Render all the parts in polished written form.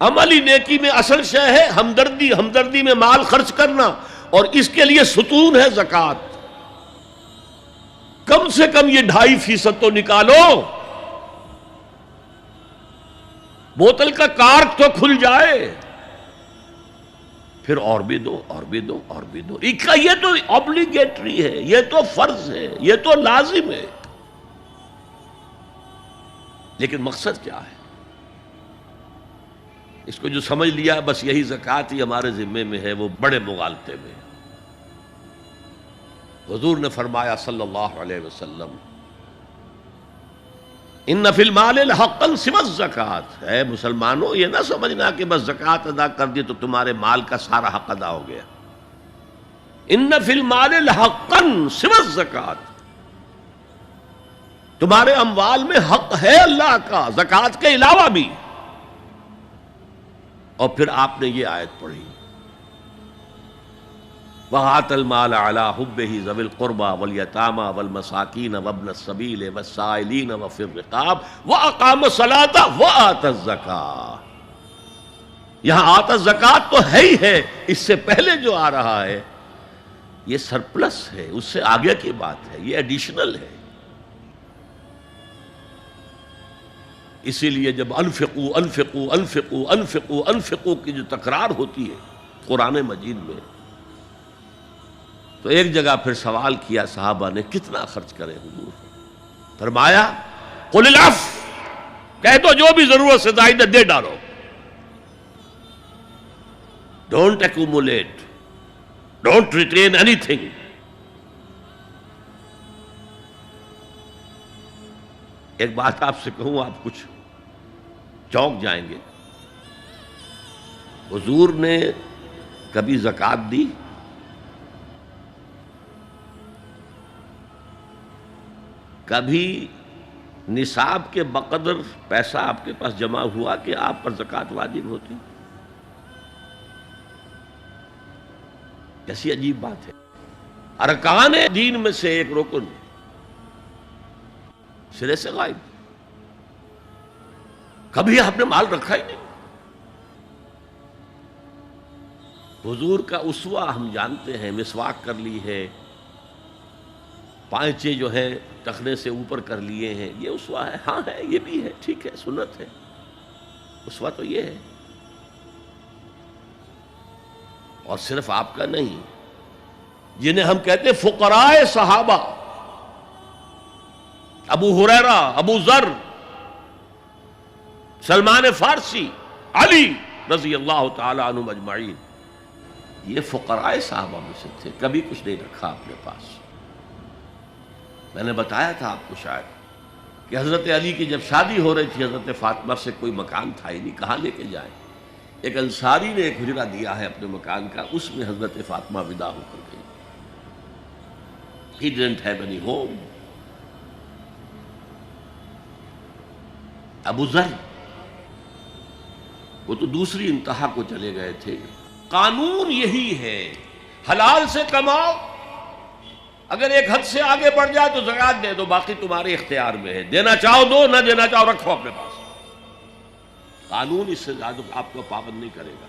عملی نیکی میں اصل شے ہے ہمدردی، ہمدردی میں مال خرچ کرنا، اور اس کے لیے ستون ہے زکوٰۃ۔ کم سے کم یہ 2.5% تو نکالو، بوتل کا کارک تو کھل جائے، پھر اور بھی دو، اور بھی دو، اور بھی دو۔ یہ تو obligatory ہے، یہ تو فرض ہے، یہ تو لازم ہے۔ لیکن مقصد کیا ہے؟ اس کو جو سمجھ لیا بس یہی زکوٰۃ ہی ہمارے ذمے میں ہے، وہ بڑے مغالطے میں۔ حضور نے فرمایا صلی اللہ علیہ وسلم، ان فی المال حقا سوی الزکوٰۃ، اے مسلمانوں یہ نہ سمجھنا کہ بس زکوٰۃ ادا کر دی تو تمہارے مال کا سارا حق ادا ہو گیا۔ ان فی المال حقا سوی الزکوٰۃ، تمہارے اموال میں حق ہے اللہ کا زکوٰۃ کے علاوہ بھی۔ اور پھر آپ نے یہ آیت پڑھی، وَآتَى الْمَالَ عَلَىٰ حُبِّهِ ذَوِي الْقُرْبَىٰ وَالْيَتَامَىٰ وَالْمَسَاكِينَ وَابْنَ السَّبِيلِ وَالسَّائِلِينَ وَفِي الرِّقَابِ وَأَقَامَ الصَّلَاةَ وَآتَى الزَّكَاةَ۔ یہاں آتا الزکوٰۃ تو ہے ہی ہے، اس سے پہلے جو آ رہا ہے یہ سرپلس ہے، اس سے آگے کی بات ہے، یہ ایڈیشنل ہے۔ اسی لیے جب انفقوا انفقوا انفقوا انفقوا انفقوا کی جو تکرار ہوتی ہے قرآن مجید میں، تو ایک جگہ پھر سوال کیا صحابہ نے، کتنا خرچ کریں حضور؟ فرمایا قل العفو، کہہ دو جو بھی ضرورت سے زائد دے ڈالو، don't accumulate, don't retain any thing. ایک بات آپ سے کہوں، آپ کچھ چونک جائیں گے، حضور نے کبھی زکوٰۃ دی؟ کبھی نصاب کے بقدر پیسہ آپ کے پاس جمع ہوا کہ آپ پر زکوٰۃ واجب ہوتی؟ کیسی عجیب بات ہے۔ ارکان دین میں سے ایک رکن سرے سے غائب، کبھی آپ نے مال رکھا ہی نہیں۔ حضور کا اسوہ ہم جانتے ہیں، مسواک کر لی ہے، پائچے جو ہیں ٹخنے سے اوپر کر لیے ہیں، یہ اسوہ ہے؟ ہاں ہے، یہ بھی ہے، ٹھیک ہے، سنت ہے، اسوہ تو یہ ہے۔ اور صرف آپ کا نہیں، جنہیں ہم کہتے ہیں فقراء صحابہ، ابو ہریرہ، ابو ذر، سلمان فارسی، علی رضی اللہ تعالی عنہم اجمعین، یہ فقراء صحابہ میں سے تھے، کبھی کچھ نہیں رکھا اپنے پاس۔ میں نے بتایا تھا آپ کو شاید کہ حضرت علی کی جب شادی ہو رہی تھی حضرت فاطمہ سے، کوئی مکان تھا ہی نہیں، کہاں لے کے جائیں؟ ایک انصاری نے ایک حجرہ دیا ہے اپنے مکان کا، اس میں حضرت فاطمہ ودا ہو کر گئی۔ He didn't have any home۔ ابو ذر وہ تو دوسری انتہا کو چلے گئے تھے۔ قانون یہی ہے، حلال سے کماؤ، اگر ایک حد سے آگے بڑھ جائے تو زکوٰۃ دے دو، باقی تمہارے اختیار میں ہے، دینا چاہو دو، نہ دینا چاہو رکھو اپنے پاس۔ قانون اس سے زیادہ آپ کو پابند نہیں کرے گا۔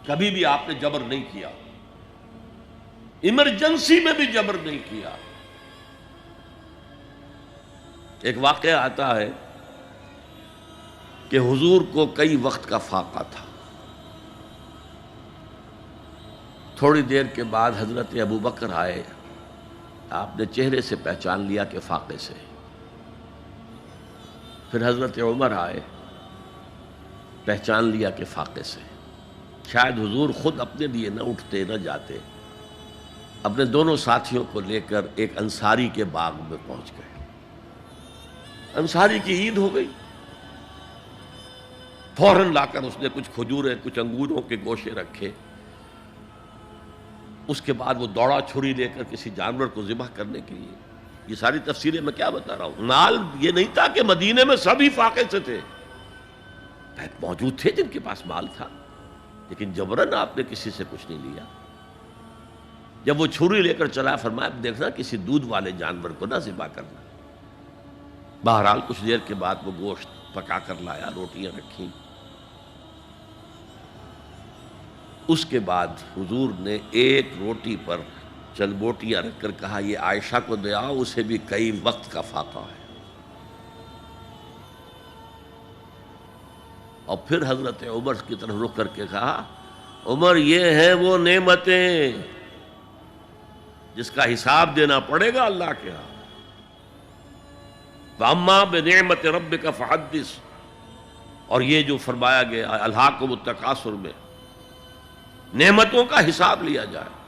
کبھی بھی آپ نے جبر نہیں کیا، ایمرجنسی میں بھی جبر نہیں کیا۔ ایک واقعہ آتا ہے کہ حضور کو کئی وقت کا فاقہ تھا، تھوڑی دیر کے بعد حضرت ابو بکر آئے، آپ نے چہرے سے پہچان لیا کہ فاقے سے۔ پھر حضرت عمر آئے، پہچان لیا کہ فاقے سے۔ شاید حضور خود اپنے لیے نہ اٹھتے نہ جاتے، اپنے دونوں ساتھیوں کو لے کر ایک انصاری کے باغ میں پہنچ گئے۔ انصاری کی عید ہو گئی، فوراً لا کر اس نے کچھ کھجوریں، کچھ انگوروں کے گوشے رکھے۔ اس کے بعد وہ دوڑا چھری لے کر کسی جانور کو ذبح کرنے کے لیے۔ یہ ساری تفسیریں میں کیا بتا رہا ہوں؟ مال یہ نہیں تھا کہ مدینے میں سبھی فاقے سے تھے، موجود تھے جن کے پاس مال تھا، لیکن جبراً آپ نے کسی سے کچھ نہیں لیا۔ جب وہ چھری لے کر چلا، فرمایا دیکھنا کسی دودھ والے جانور کو نہ ذبح کرنا۔ بہرحال کچھ دیر کے بعد وہ گوشت پکا کر لایا، روٹیاں رکھیں۔ اس کے بعد حضور نے ایک روٹی پر چند بوٹیاں رکھ کر کہا یہ عائشہ کو دے آؤ، اسے بھی کئی وقت کا فاقہ ہے۔ اور پھر حضرت عمر کی طرف رخ کر کے کہا عمر یہ ہیں وہ نعمتیں جس کا حساب دینا پڑے گا اللہ کے ہاں۔ فَأَمَّا بِنِعْمَةِ رَبِّكَ فَحَدِّثْ، اور یہ جو فرمایا گیا الہاکم التکاثر میں نعمتوں کا حساب لیا جائے۔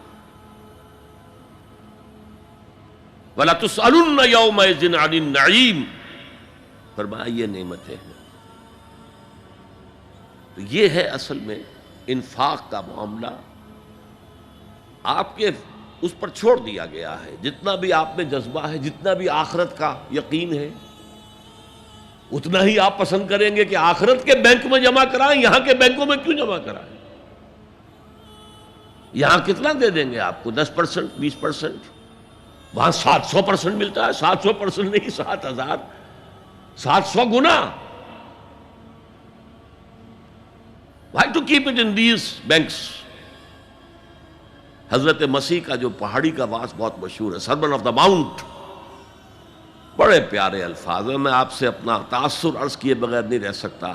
وَلَا تُسْأَلُنَّ يَوْمَئِذٍ عَنِ النَّعِيمِ، فرمایا یہ نعمتیں ہیں۔ تو یہ ہے اصل میں انفاق کا معاملہ، آپ کے اس پر چھوڑ دیا گیا ہے۔ جتنا بھی آپ میں جذبہ ہے، جتنا بھی آخرت کا یقین ہے، اتنا ہی آپ پسند کریں گے کہ آخرت کے بینک میں جمع کرائیں، یہاں کے بینکوں میں کیوں جمع کرائیں؟ یہاں کتنا دے دیں گے آپ کو؟ 10%، 20%، وہاں 700% ملتا ہے۔ 700% نہیں، 7000، 700 گنا۔ Why to keep it in these banks؟ حضرت مسیح کا جو پہاڑی کا واس بہت مشہور ہے، سرمن آف دا ماؤنٹ، بڑے پیارے الفاظ ہیں۔ میں آپ سے اپنا تاثر عرض کیے بغیر نہیں رہ سکتا۔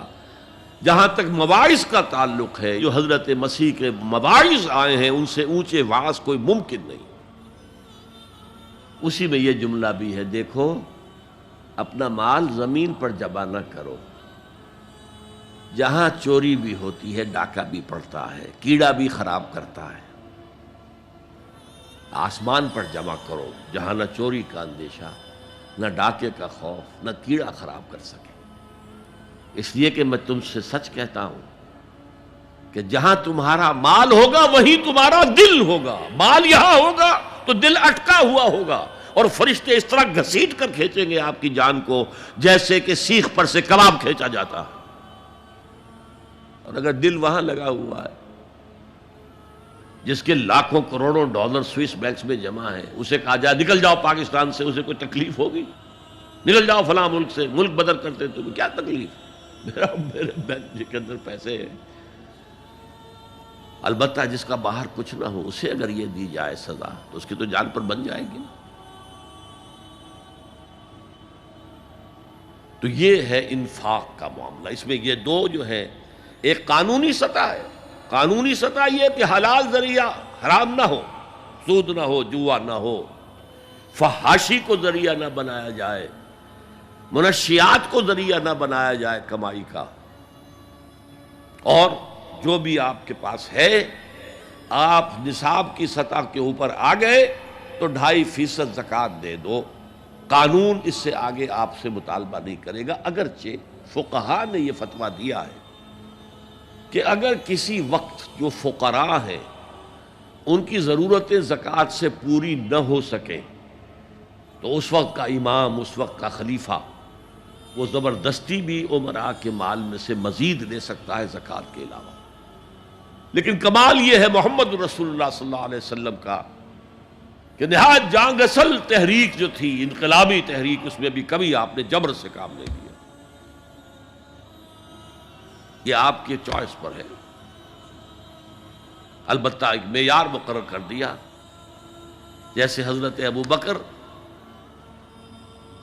جہاں تک مواعظ کا تعلق ہے، جو حضرت مسیح کے مواعظ آئے ہیں ان سے اونچے واعظ کوئی ممکن نہیں۔ اسی میں یہ جملہ بھی ہے، دیکھو اپنا مال زمین پر جمع نہ کرو، جہاں چوری بھی ہوتی ہے ڈاکہ بھی پڑتا ہے، کیڑا بھی خراب کرتا ہے۔ آسمان پر جمع کرو جہاں نہ چوری کا اندیشہ، نہ ڈاکے کا خوف، نہ کیڑا خراب کر سکے۔ اس لیے کہ میں تم سے سچ کہتا ہوں کہ جہاں تمہارا مال ہوگا وہیں تمہارا دل ہوگا۔ مال یہاں ہوگا تو دل اٹکا ہوا ہوگا، اور فرشتے اس طرح گھسیٹ کر کھینچیں گے آپ کی جان کو جیسے کہ سیخ پر سے کباب کھینچا جاتا ہے۔ اور اگر دل وہاں لگا ہوا ہے جس کے لاکھوں کروڑوں ڈالر سوئس بینکس میں جمع ہے، اسے کہا جائے نکل جاؤ پاکستان سے، اسے کوئی تکلیف ہوگی؟ نکل جاؤ فلاں ملک سے، ملک بدل کرتے تمہیں کیا تکلیف؟ میرے بینک کے اندر پیسے ہیں۔ البتہ جس کا باہر کچھ نہ ہو، اسے اگر یہ دی جائے سزا تو اس کی تو جان پر بن جائے گی۔ تو یہ ہے انفاق کا معاملہ۔ اس میں یہ دو جو ہے، ایک قانونی سطح ہے۔ قانونی سطح یہ کہ حلال ذریعہ حرام نہ ہو، سود نہ ہو، جوا نہ ہو، فحاشی کو ذریعہ نہ بنایا جائے، منشیات کو ذریعہ نہ بنایا جائے کمائی کا۔ اور جو بھی آپ کے پاس ہے، آپ نصاب کی سطح کے اوپر آ گئے تو 2.5% زکوٰۃ دے دو۔ قانون اس سے آگے آپ سے مطالبہ نہیں کرے گا، اگرچہ فقہاء نے یہ فتویٰ دیا ہے کہ اگر کسی وقت جو فقراء ہیں ان کی ضرورتیں زکوٰۃ سے پوری نہ ہو سکیں تو اس وقت کا امام، اس وقت کا خلیفہ، وہ زبردستی بھی امراء کے مال میں سے مزید لے سکتا ہے زکوٰۃ کے علاوہ۔ لیکن کمال یہ ہے محمد رسول اللہ صلی اللہ علیہ وسلم کا کہ نہایت جان گسل تحریک جو تھی، انقلابی تحریک، اس میں بھی کبھی آپ نے جبر سے کام نہیں لیا۔ یہ آپ کی چوائس پر ہے۔ البتہ ایک معیار مقرر کر دیا، جیسے حضرت ابو بکر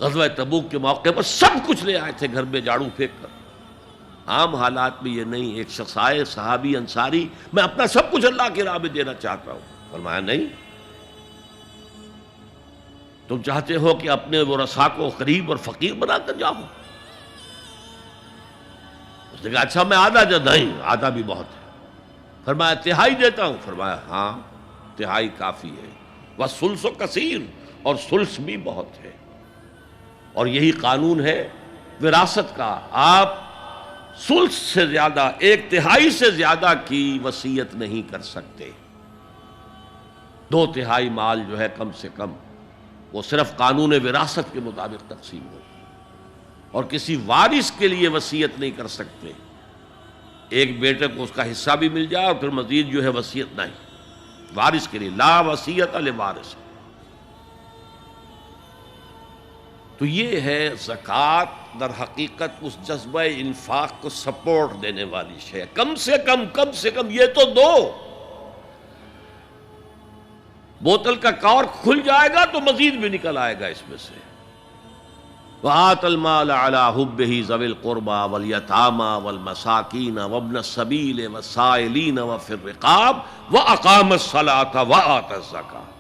غزوہ تبوک کے موقع پر سب کچھ لے آئے تھے گھر میں جھاڑو پھینک کر۔ عام حالات میں یہ نہیں، ایک شخص آئے صحابی انصاری، میں اپنا سب کچھ اللہ کی راہ میں دینا چاہتا ہوں۔ فرمایا نہیں، تم چاہتے ہو کہ اپنے ورثاء کو غریب اور فقیر بنا کر جاؤ؟ اس نے کہا اچھا میں آدھا نہیں، آدھا بھی بہت ہے۔ فرمایا تہائی دیتا ہوں؟ فرمایا ہاں تہائی کافی ہے۔ وَالثُلُثُ کثیر، اور ثلث بھی بہت ہے۔ اور یہی قانون ہے وراثت کا، آپ ثلث سے زیادہ، 1/3 سے زیادہ کی وصیت نہیں کر سکتے۔ 2/3 مال جو ہے کم سے کم وہ صرف قانون وراثت کے مطابق تقسیم ہو، اور کسی وارث کے لیے وصیت نہیں کر سکتے۔ ایک بیٹے کو اس کا حصہ بھی مل جائے اور پھر مزید جو ہے وصیت نہیں، وارث کے لیے لا وصیت لوارث۔ تو یہ ہے زکوٰۃ، در حقیقت اس جذبہ انفاق کو سپورٹ دینے والی شے. کم سے کم یہ تو دو. بوتل کا کور کھل جائے گا تو مزید بھی نکل آئے گا اس میں سے. وَآتَ الْمَالَ عَلَىٰ حُبِّهِ ذَوِي الْقُرْبَىٰ وَالْيَتَامَىٰ وَالْمَسَاكِينَ وَابْنَ السَّبِيلِ وَالسَّائِلِينَ وَفِي الرِّقَابِ وَأَقَامَ الصَّلَاةَ وَآتَى الزَّكَاةَ.